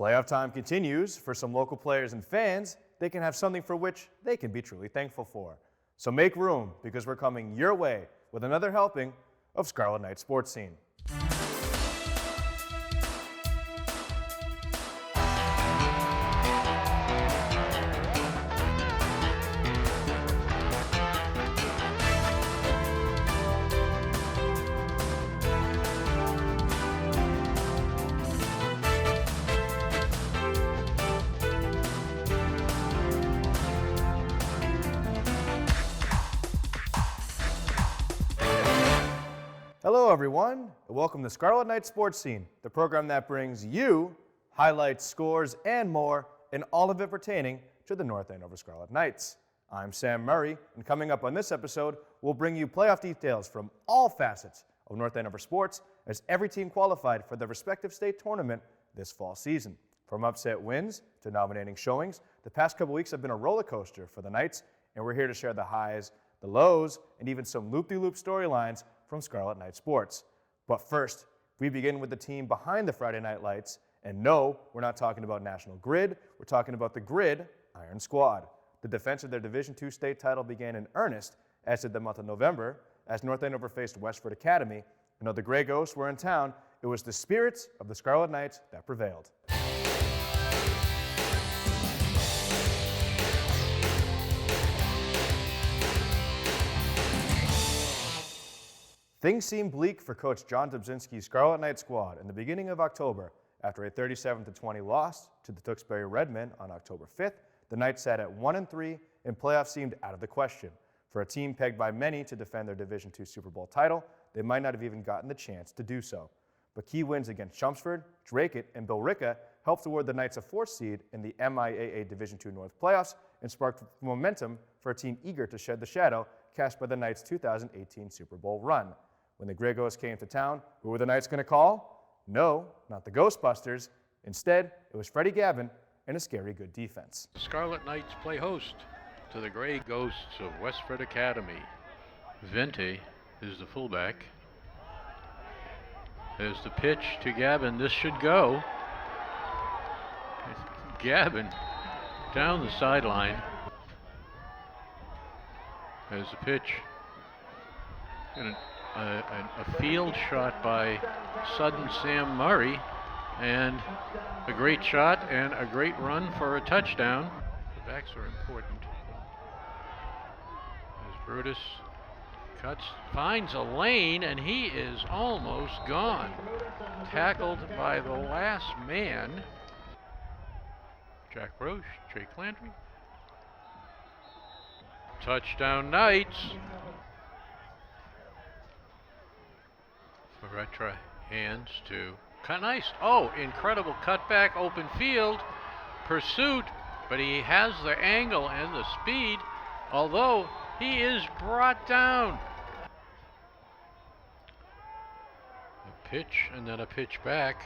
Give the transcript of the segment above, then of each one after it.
Playoff time continues. For some local players and fans, they can have something for which they can be truly thankful for. So make room, because we're coming your way with another helping of Scarlet Knights SportScene. Hello everyone, and welcome to Scarlet Knights SportScene, the program that brings you highlights, scores, and more, and all of it pertaining to the North Andover Scarlet Knights. I'm Sam Murray, and coming up on this episode, we'll bring you playoff details from all facets of North Andover sports as every team qualified for their respective state tournament this fall season. From upset wins to dominating showings, the past couple weeks have been a roller coaster for the Knights, and we're here to share the highs, the lows, and even some loop-de-loop storylines from Scarlet Knight Sports. But first, we begin with the team behind the Friday Night Lights, and no, we're not talking about National Grid, we're talking about the Grid Iron Squad. The defense of their Division II state title began in earnest, as did the month of November, as North Andover faced Westford Academy, and though the Grey Ghosts were in town, it was the spirits of the Scarlet Knights that prevailed. Things seemed bleak for Coach John Dobzinski's Scarlet Knight squad in the beginning of October. After a 37-20 loss to the Tewksbury Redmen on October 5th, the Knights sat at 1-3, and playoffs seemed out of the question. For a team pegged by many to defend their Division II Super Bowl title, they might not have even gotten the chance to do so. But key wins against Chelmsford, Dracut, and Billerica helped award the Knights a 4th seed in the MIAA Division II North playoffs and sparked momentum for a team eager to shed the shadow cast by the Knights' 2018 Super Bowl run. When the Grey Ghosts came to town, who were the Knights going to call? No, not the Ghostbusters. Instead, it was Freddie Gavin and a scary good defense. Scarlet Knights play host to the Grey Ghosts of Westford Academy. Vente is the fullback. There's the pitch to Gavin. This should go. Gavin down the sideline. There's the pitch. And a field shot by Sudden Sam Murray, and a great shot and a great run for a touchdown. The backs are important. As Brutus cuts, finds a lane, and he is almost gone. Tackled by the last man. Jack Roche, Jake Landry. Touchdown Knights. Retro hands to nice. Oh, incredible cutback, open field, pursuit, but he has the angle and the speed, although he is brought down. A pitch and then a pitch back.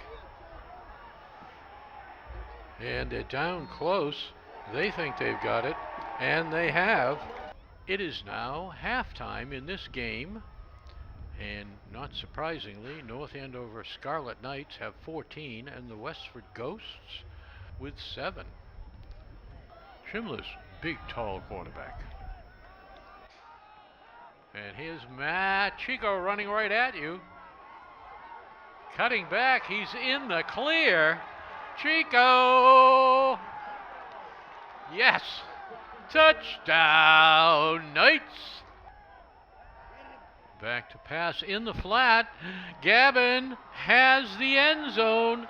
And they're down close. They think they've got it, and they have. It is now halftime in this game. And not surprisingly, North Andover Scarlet Knights have 14 and the Westford Ghosts with 7. Schimler's big, tall quarterback. And here's Matt Chico running right at you. Cutting back, he's in the clear. Chico! Yes! Touchdown Knights! Back to pass in the flat. Gavin has the end zone.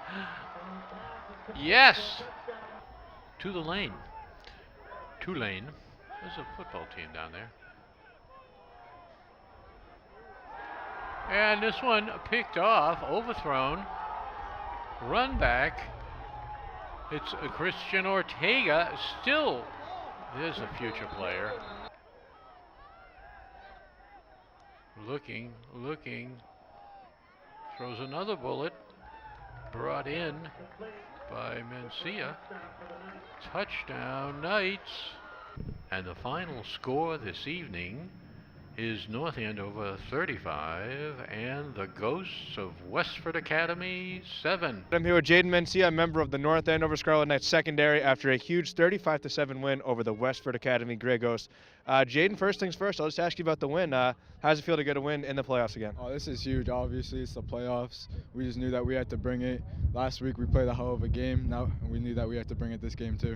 Yes. To the lane. Tulane. There's a football team down there. And this one picked off, overthrown. Run back. It's a Christian Ortega. Still, there's a future player. Looking, throws another bullet, brought in by Mencia. Touchdown Knights. And the final score this evening is North Andover 35 and the Ghosts of Westford Academy 7. I'm here with Jaden Mencia, a member of the North Andover Scarlet Knights secondary, after a huge 35-7 win over the Westford Academy Grey Ghosts. Jaden, first things first, I'll just ask you about the win. How does it feel to get a win in the playoffs again? Oh, this is huge. Obviously, it's the playoffs. We just knew that we had to bring it. Last week we played a hell of a game. Now we knew that we had to bring it this game too.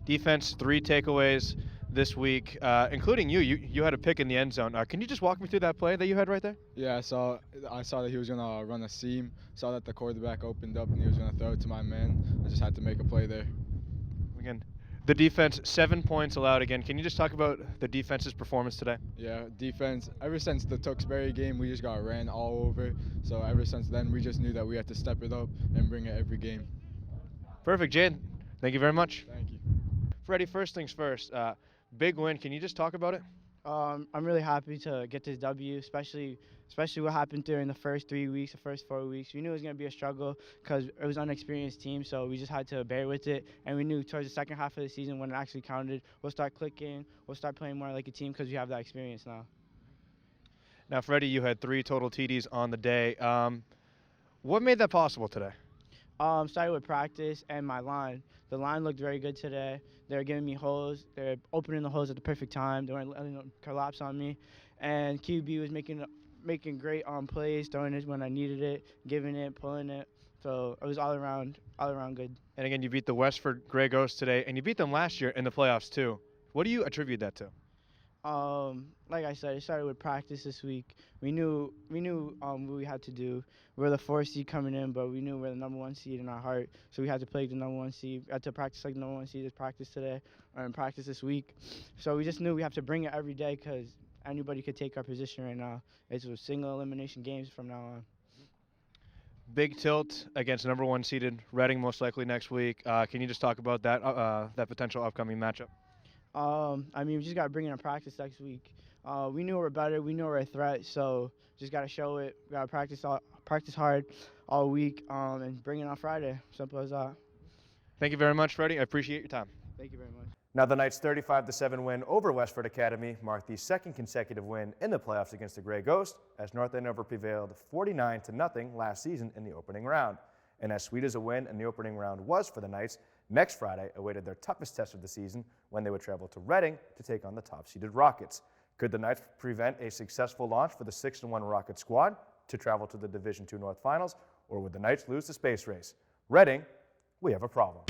Defense, 3 takeaways this week, including you. You had a pick in the end zone. Can you just walk me through that play that you had right there? Yeah, I saw that he was gonna run a seam. Saw that the quarterback opened up and he was gonna throw it to my man. I just had to make a play there. Again, the defense, 7 points allowed again. Can you just talk about the defense's performance today? Yeah, defense. Ever since the Tewksbury game, we just got ran all over. So ever since then, we just knew that we had to step it up and bring it every game. Perfect, Jaden. Thank you very much. Thank you. Freddie, first things first. Big win. Can you just talk about it? I'm really happy to get this W, especially what happened during the first 3 weeks, the first 4 weeks. We knew it was going to be a struggle because it was an unexperienced team, so we just had to bear with it. And we knew towards the second half of the season when it actually counted, we'll start clicking, we'll start playing more like a team because we have that experience now. Now, Freddie, you had 3 total TDs on the day. What made that possible today? Started with practice and my line. The line looked very good today. They were giving me holes. They were opening the holes at the perfect time. They weren't letting them collapse on me. And QB was making great plays, throwing it when I needed it, giving it, pulling it. So it was all around good. And again, you beat the Westford Grey Ghosts today, and you beat them last year in the playoffs too. What do you attribute that to? Like I said, it started with practice this week. We knew what we had to do. We're the 4th seed coming in, but we knew we're the number 1 seed in our heart. So we had to play the number 1 seed. We had to practice like the number 1 seed is practice today, or in practice this week. So we just knew we have to bring it every day because anybody could take our position right now. It's a single elimination games from now on. Big tilt against number 1 seeded Reading most likely next week. Can you just talk about that potential upcoming matchup? We just got to bring it in practice next week. We knew we're better. We knew we're a threat. So just got to show it. We got to practice hard all week and bring it on Friday. Simple as that. Thank you very much, Freddie. I appreciate your time. Thank you very much. Now, the Knights' 35-7 win over Westford Academy marked the 2nd consecutive win in the playoffs against the Grey Ghosts, as North Andover prevailed 49-0 last season in the opening round. And as sweet as a win in the opening round was for the Knights, next Friday awaited their toughest test of the season when they would travel to Reading to take on the top-seeded Rockets. Could the Knights prevent a successful launch for the 6-1 Rocket squad to travel to the Division II North Finals, or would the Knights lose the space race? Reading, we have a problem.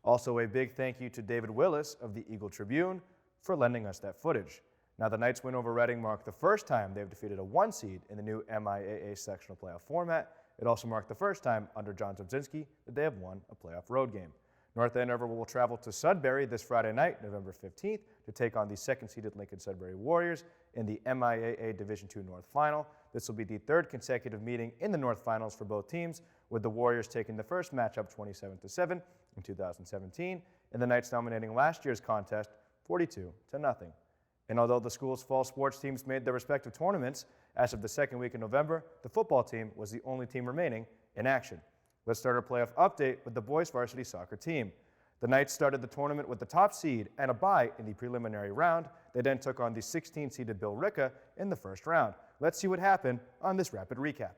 Also, a big thank you to David Willis of the Eagle Tribune for lending us that footage. Now, the Knights' win over Reading marked the first time they've defeated a 1 seed in the new MIAA sectional playoff format. It also marked the first time under John Zobzinski that they have won a playoff road game. North Andover will travel to Sudbury this Friday night, November 15th, to take on the 2nd-seeded Lincoln Sudbury Warriors in the MIAA Division II North Final. This will be the 3rd consecutive meeting in the North Finals for both teams, with the Warriors taking the first matchup 27-7 in 2017, and the Knights dominating last year's contest 42-0. And although the school's fall sports teams made their respective tournaments, as of the second week in November, the football team was the only team remaining in action. Let's start our playoff update with the boys varsity soccer team. The Knights started the tournament with the top seed and a bye in the preliminary round. They then took on the 16-seeded Billerica in the first round. Let's see what happened on this rapid recap.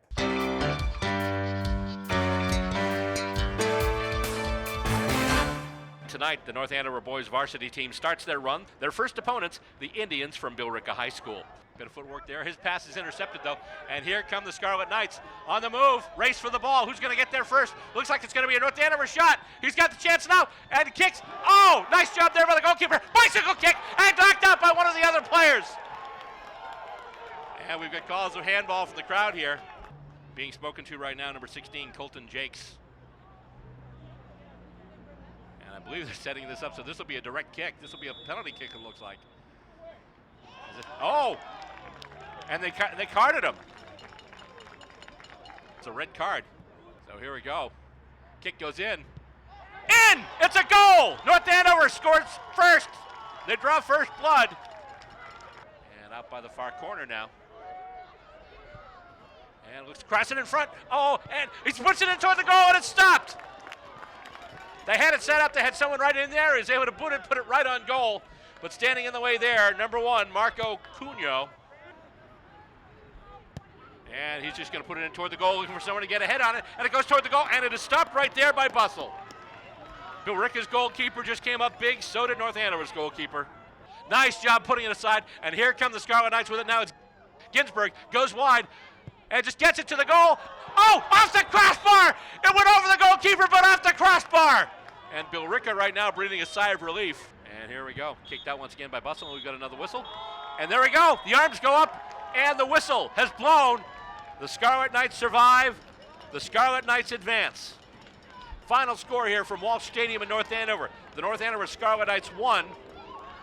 Tonight, the North Andover boys varsity team starts their run. Their first opponents, the Indians from Billerica High School. Bit of footwork there. His pass is intercepted, though. And here come the Scarlet Knights on the move. Race for the ball. Who's going to get there first? Looks like it's going to be a North Andover shot. He's got the chance now. And kicks. Oh, nice job there by the goalkeeper. Bicycle kick. And knocked out by one of the other players. And we've got calls of handball from the crowd here. Being spoken to right now, number 16, Colton Jakes. And I believe they're setting this up, so this will be a direct kick. This will be a penalty kick, it looks like. Oh! And they carded him. It's a red card. So here we go. Kick goes in. In! It's a goal! North Andover scores first. They draw first blood. And out by the far corner now. And looks crossing in front. Oh, and he puts it in toward the goal, and it's stopped. They had it set up. They had someone right in there. He was able to put it right on goal. But standing in the way there, number 1, Marco Cunho. And he's just going to put it in toward the goal, looking for someone to get ahead on it. And it goes toward the goal, and it is stopped right there by Bustle. Billerica's goalkeeper just came up big. So did North Andover's goalkeeper. Nice job putting it aside. And here come the Scarlet Knights with it now. It's Ginsburg, goes wide, and just gets it to the goal. Oh, off the crossbar! It went over the goalkeeper, but off the crossbar! And Billerica right now breathing a sigh of relief. And here we go. Kicked out once again by Bustle. We've got another whistle. And there we go. The arms go up, and the whistle has blown. The Scarlet Knights survive. The Scarlet Knights advance. Final score here from Walsh Stadium in North Andover. The North Andover Scarlet Knights 1,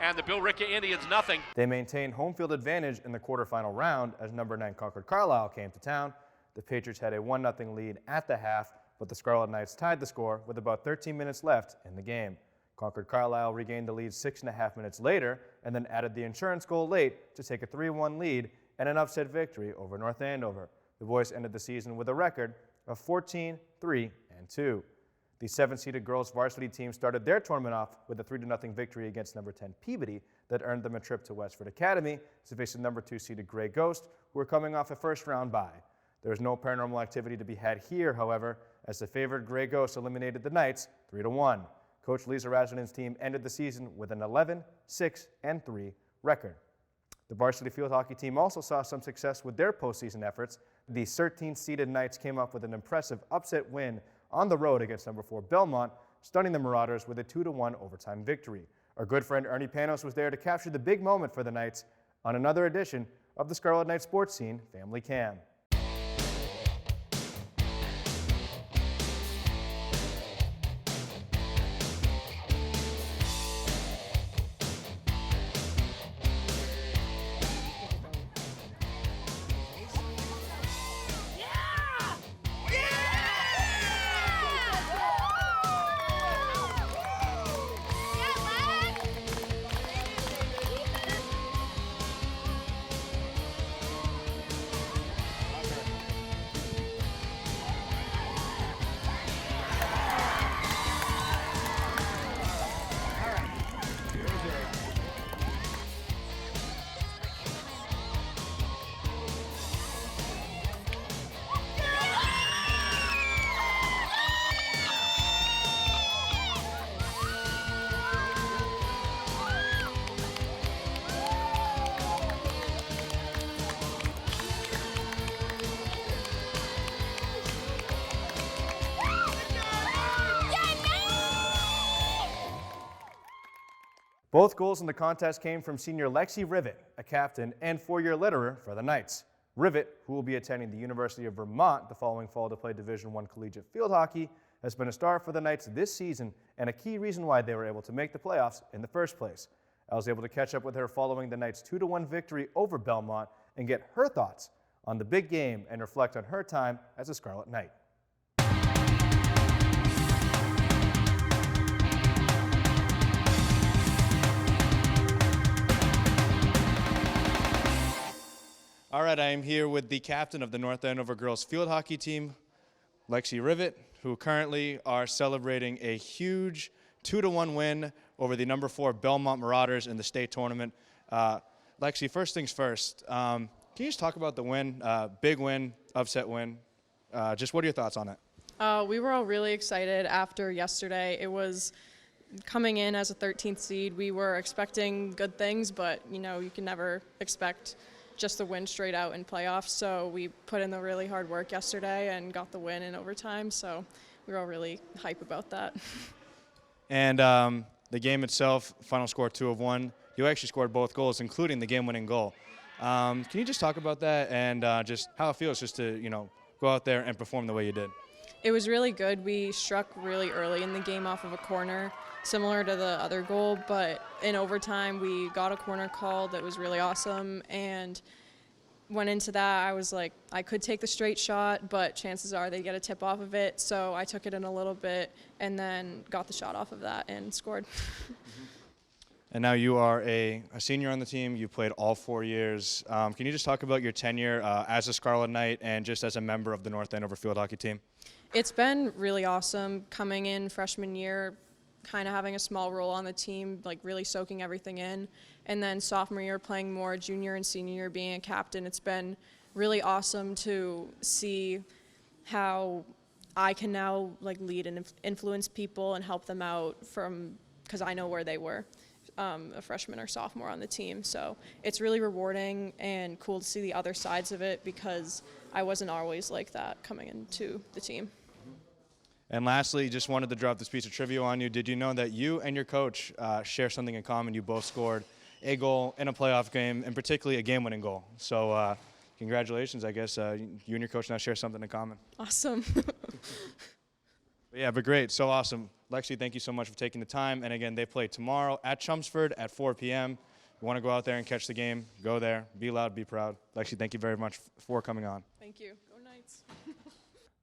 and the Billerica Indians nothing. They maintained home field advantage in the quarterfinal round as number 9 Concord Carlisle came to town. The Patriots had a 1-0 lead at the half, but the Scarlet Knights tied the score with about 13 minutes left in the game. Concord Carlisle regained the lead 6.5 minutes later and then added the insurance goal late to take a 3-1 lead and an upset victory over North Andover. The boys ended the season with a record of 14-3-2. The 7-seeded girls varsity team started their tournament off with a 3-0 victory against number 10 Peabody that earned them a trip to Westford Academy to face the number 2-seeded Grey Ghost, who were coming off a first-round bye. There was no paranormal activity to be had here, however, as the favored Grey Ghosts eliminated the Knights 3-1. Coach Lisa Razanin's team ended the season with an 11-6-3 record. The varsity field hockey team also saw some success with their postseason efforts. The 13th-seeded Knights came up with an impressive upset win on the road against number 4 Belmont, stunning the Marauders with a 2-1 overtime victory. Our good friend Ernie Panos was there to capture the big moment for the Knights on another edition of the Scarlet Knights Sports Scene Family Cam. Both goals in the contest came from senior Lexi Rivet, a captain and 4-year letterer for the Knights. Rivet, who will be attending the University of Vermont the following fall to play Division I collegiate field hockey, has been a star for the Knights this season and a key reason why they were able to make the playoffs in the first place. I was able to catch up with her following the Knights' 2-1 victory over Belmont and get her thoughts on the big game and reflect on her time as a Scarlet Knight. All right, I am here with the captain of the North Andover girls field hockey team, Lexi Rivet, who currently are celebrating a huge 2-1 win over the number 4 Belmont Marauders in the state tournament. Lexi, first things first, can you just talk about the win? Big win, upset win. Just what are your thoughts on it? We were all really excited after yesterday. It was coming in as a 13th seed. We were expecting good things, but you can never expect just the win straight out in playoffs. So we put in the really hard work yesterday and got the win in overtime. So we were all really hype about that. And the game itself, final score 2-1. You actually scored both goals, including the game-winning goal. Can you just talk about that and just how it feels just to go out there and perform the way you did? It was really good. We struck really early in the game off of a corner, similar to the other goal, but in overtime we got a corner call that was really awesome, and went into that. I was like, I could take the straight shot, but chances are they get a tip off of it, so I took it in a little bit and then got the shot off of that and scored. And now you are a senior on the team. You played all 4 years. Can you just talk about your tenure as a Scarlet Knight and just as a member of the North Andover field hockey team? It's been really awesome coming in freshman year, kind of having a small role on the team, like really soaking everything in. And then sophomore year playing more, junior and senior year being a captain. It's been really awesome to see how I can now lead and influence people and help them out because I know where they were. A freshman or sophomore on the team. So it's really rewarding and cool to see the other sides of it because I wasn't always like that coming into the team. And lastly, just wanted to drop this piece of trivia on you. Did you know that you and your coach share something in common? You both scored a goal in a playoff game, and particularly a game-winning goal. So congratulations. I guess you and your coach now share something in common. Awesome. Yeah, but great. So awesome. Lexi, thank you so much for taking the time. And again, they play tomorrow at Chelmsford at 4 p.m. You want to go out there and catch the game, go there. Be loud, be proud. Lexi, thank you very much for coming on. Thank you. Go Knights.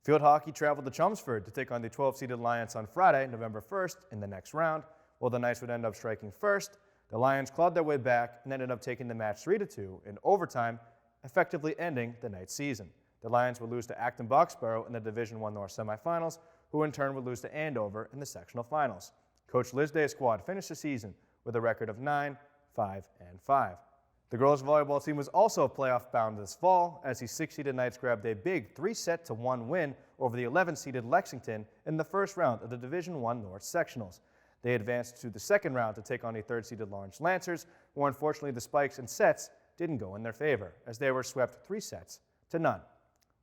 Field hockey traveled to Chelmsford to take on the 12-seeded Lions on Friday, November 1st, in the next round. While the Knights would end up striking first, the Lions clawed their way back and ended up taking the match 3-2 in overtime, effectively ending the Knights' season. The Lions would lose to Acton Boxborough in the Division I North semifinals, who in turn would lose to Andover in the sectional finals. Coach Liz Day's squad finished the season with a record of 9-5-5. The girls' volleyball team was also playoff-bound this fall, as the 6-seeded Knights grabbed a big 3-1 win over the 11-seeded Lexington in the first round of the Division I North sectionals. They advanced to the second round to take on the 3rd-seeded Lawrence Lancers, where unfortunately the spikes and sets didn't go in their favor, as they were swept 3-0.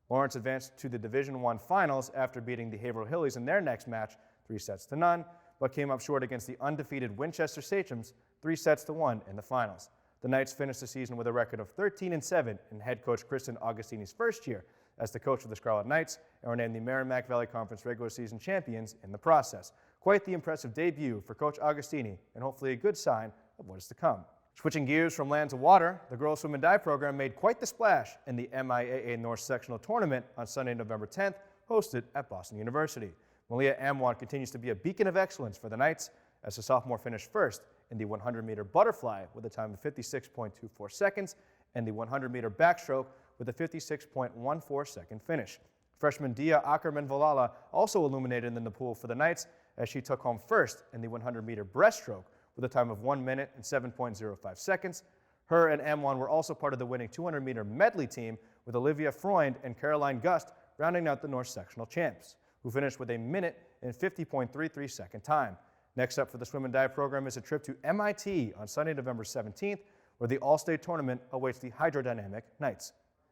Lawrence advanced to the Division I finals after beating the Haverhill Hillies in their next match 3-0, but came up short against the undefeated Winchester Sachems 3-1 in the finals. The Knights finished the season with a record of 13-7 in head coach Kristen Augustini's first year as the coach of the Scarlet Knights, and were named the Merrimack Valley Conference regular season champions in the process. Quite the impressive debut for Coach Augustini, and hopefully a good sign of what is to come. Switching gears from land to water, the girls swim and dive program made quite the splash in the MIAA North Sectional Tournament on Sunday, November 10th, hosted at Boston University. Malia Amwan continues to be a beacon of excellence for the Knights, as the sophomore finished first in the 100-meter butterfly with a time of 56.24 seconds and the 100-meter backstroke with a 56.14-second finish. Freshman Dia Ackerman-Valala also illuminated in the pool for the Knights as she took home first in the 100-meter breaststroke with a time of 1 minute and 7.05 seconds. Her and Amwan were also part of the winning 200-meter medley team with Olivia Freund and Caroline Gust rounding out the North Sectional champs, who finished with a minute and 50.33 second time. Next up for the swim and dive program is a trip to MIT on Sunday, November 17th, where the All-State Tournament awaits the hydrodynamic Knights.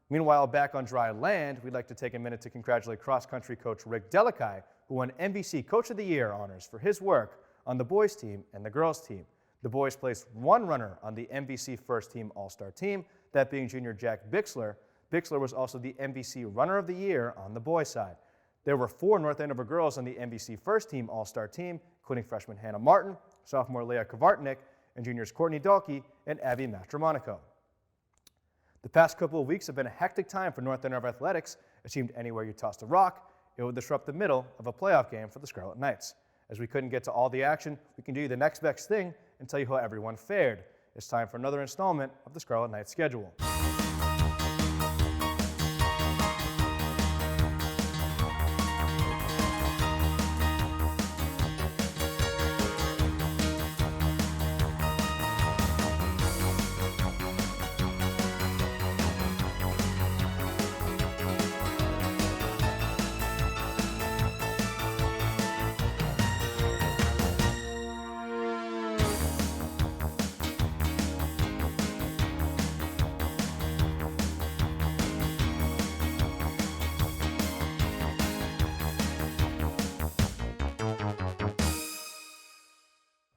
Meanwhile, back on dry land, we'd like to take a minute to congratulate cross-country coach Rick Delakai, who won MVC Coach of the Year honors for his work on the boys' team and the girls' team. The boys placed one runner on the MVC First Team All-Star team, that being junior Jack Bixler. Bixler was also the MVC Runner of the Year on the boys' side. There were 4 North Andover girls on the MVC First Team All-Star team, including freshman Hannah Martin, sophomore Leah Kavartnik, and juniors Courtney Dalkey and Abby Mastromonico. The past couple of weeks have been a hectic time for North Andover athletics. It seemed anywhere you tossed a rock, it would disrupt the middle of a playoff game for the Scarlet Knights. As we couldn't get to all the action, we can do the next best thing and tell you how everyone fared. It's time for another installment of the Scarlet Knights schedule.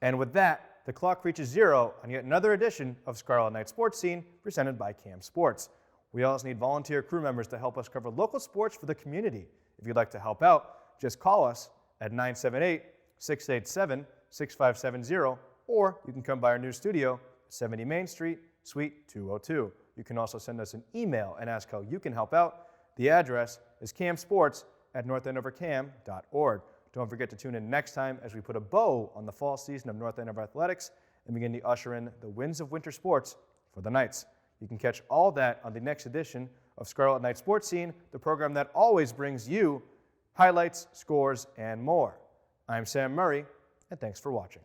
And with that, the clock reaches 0 on yet another edition of Scarlet Knights SportScene presented by Cam Sports. We also need volunteer crew members to help us cover local sports for the community. If you'd like to help out, just call us at 978-687-6570, or you can come by our new studio, 70 Main Street, Suite 202. You can also send us an email and ask how you can help out. The address is camsports@northandovercam.org. Don't forget to tune in next time as we put a bow on the fall season of North Andover athletics and begin to usher in the winds of winter sports for the Knights. You can catch all that on the next edition of Scarlet Knights SportScene, the program that always brings you highlights, scores, and more. I'm Sam Murray, and thanks for watching.